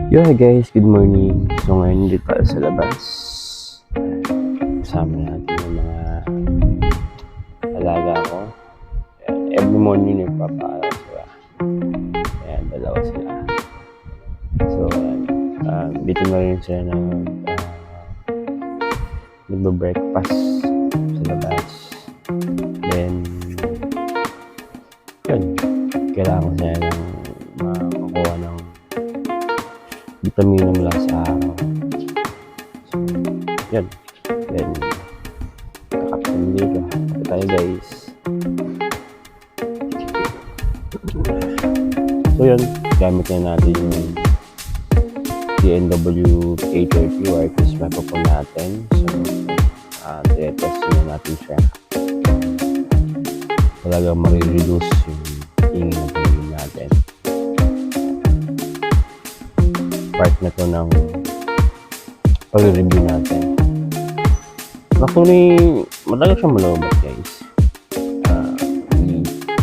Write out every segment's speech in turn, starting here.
Yo, hi guys, good morning. So ngayon dito tayo sa labas. Kasama natin yung mga alaga ko. Every morning nagpapaaraw sila. Ayan, dalawa sila. So, dito na rin sila ng nagbe-breakfast sa labas. Then, yun, kailangan ko sila ng makakuha ng vitamina mula sa araw. So, yun. Then, kakapin dito. Ito tayo guys. So, yun. Gamit na natin yung DNW 830 wireless microphone natin. So, test na natin siya. Talagang marireduce yung ingay na pagiging natin. Part na to ng pag-review natin. Actually, matagal siya malabat guys.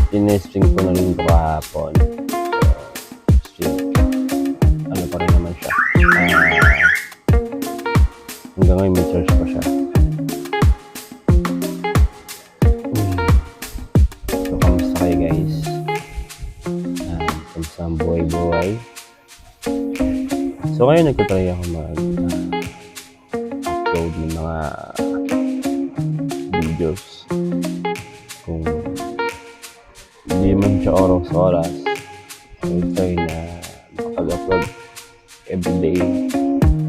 Tinestring ko na rin ito kahapon. So, still, ano pa rin naman siya. Hanggang ngayon may charge pa siya. So, kamusta kayo guys? Kamusta ang buhay-buhay? So ngayon nagtatry ako mag-upload ng mga videos. Kung hindi man siya oras-oras, I'll try na makapag-upload everyday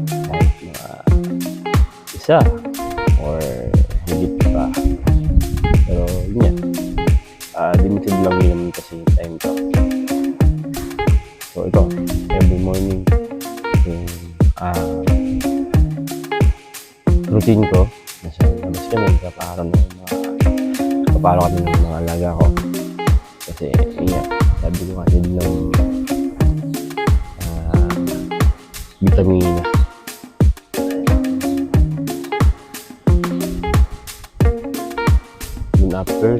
kahit mga isa or higit pa. Pero yun yan, limited lang yun naman kasi yung time ko. So ito, every morning routine ko nasa labas kami, kaparo kami ng mga alaga ko kasi yun, sabi ko kasi ng vitamina. Then after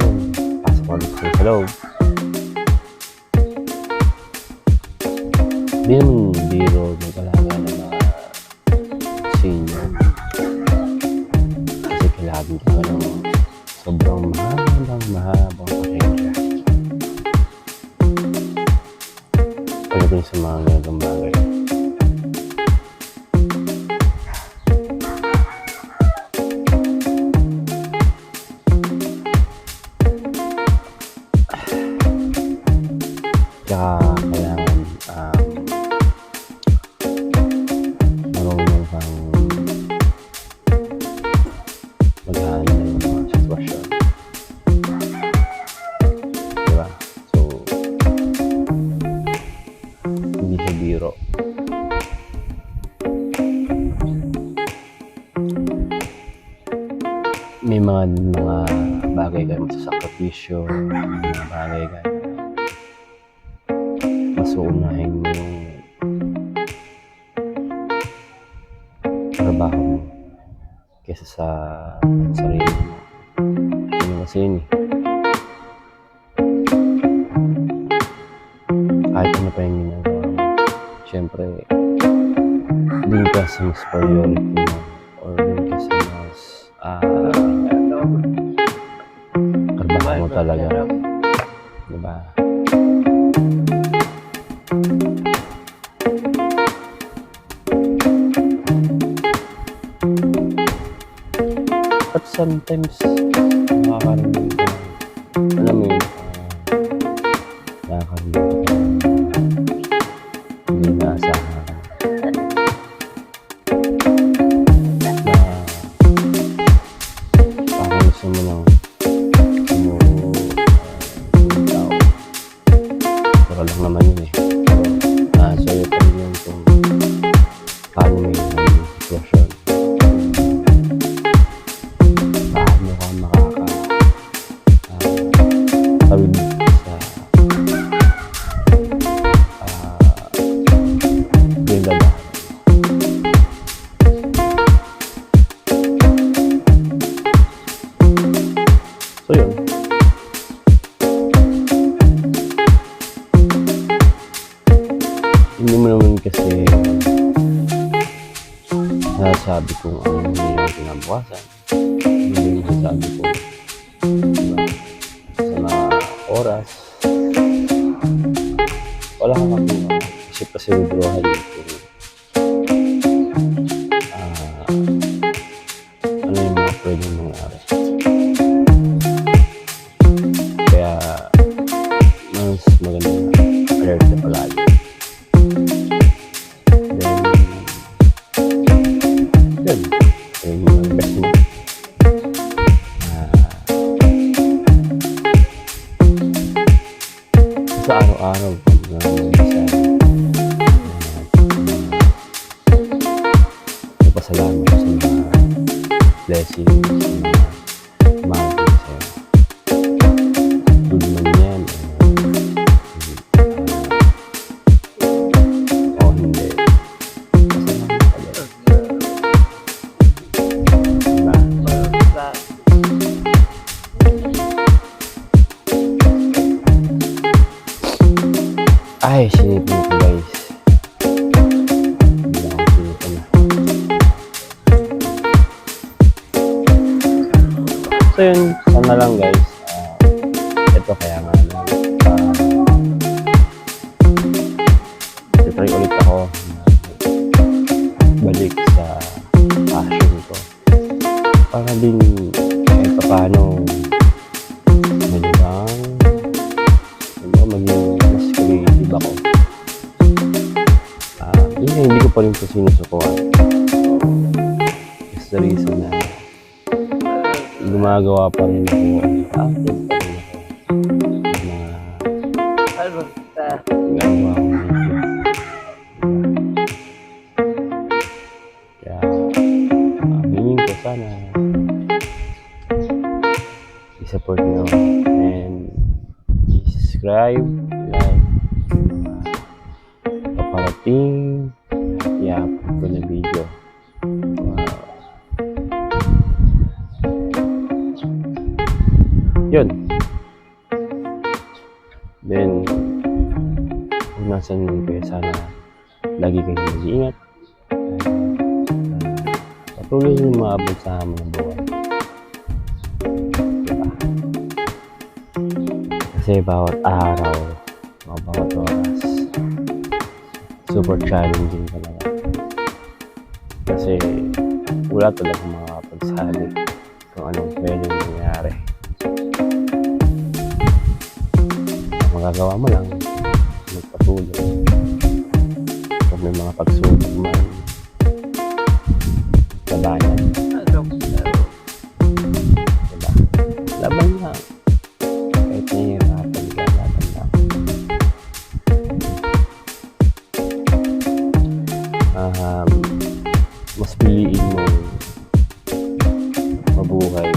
pasok ko sa loob, hindi naman biro mag-alaga ng mga senior kasi kailangan ka ng sobrang mahabang pasensya pagdating sa mga ganitong bagay. Kaya kailangan marunong kang mag-handle ng mga sitwasyon, diba? So hindi siya biro. May mga bagay kayo masasakripisyo, mga bagay kayo masuunahin mo yung trabaho mo kesa sa sarili mo. Ano kasi yun eh, kahit ano pa yung ginagawa mo, syempre din ka sa mas priority mo or din ka sa mas trabaho mo talaga, diba? But sometimes nakakarinig ka, alam mo yun, nakakarinig ka hindi naasahan na parang gusto mo lang tao, pero lang naman yun eh. So sa'yo pa rin yun kung paano mo yung sitwasyon, paano ka hindi mo naman kasi nasabi kung ano yung kinabukasan. Hindi mo nasabi kung diba, sa mga oras. Wala kang makuha. Kasi pasigurahan yun kung ano yung mga pwedeng mangyari. Kaya mas maganda na alert na palagi. Then, yun yung best mo. Sa araw-araw, nagpasalamat sa mga blessings, sa mga magiging sa'yo. Good man yan, o hindi. Pasalamat ka din. Diba? Ay, sinipin ko guys. Hindi ako sinipin na. So yun, sana lang guys. Ito kaya nga lang. Try ulit ako balik sa passion ko. Para din kahit paano medyo bang maging mas creative ako. Hindi ko pa rin ito sinusukuhan. That's the reason na gumagawa pa rin ako. Active pa rin ako. Gagawa ko ng video. Kaya hingin ko sana i-support nyo and subscribe, like, paparating, i-upload ko na video. Yun. Then, kung nasan yun kayo, sana lagi kayo mag-iingat. Patuloy nyo maabot sa hamon ng buhay. Kasi bawat araw, bawat oras, super challenging talaga. Kasi wala talaga makakapagsabi kung anong pwedeng nangyari. Ang magagawa mo lang, magpatuloy. Kung may mga pagsubok man, labanan. Diba? Laban lang. Kahit nahihirapan ka, laban lang. Mas piliin mo mabuhay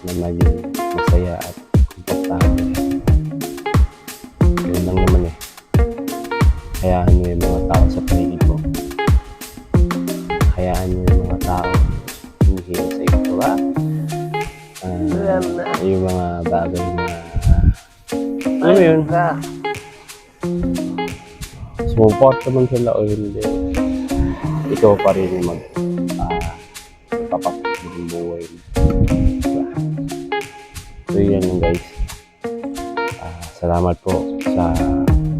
na maging masaya at komportable. Yun lang naman eh. Hayaan nyo yung mga tao sa paligid mo. Hayaan nyo yung mga tao hinihila sa iyo, diba? Yung mga bagay na alam mo yun, support naman sila o hindi, ikaw pa rin yung magpapapak ng buhay mo. Diba? So yun lang guys. Salamat po sa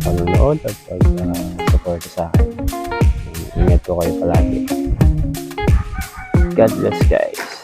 panonood at pag-support sa akin. Ingat po kayo palagi. God bless guys.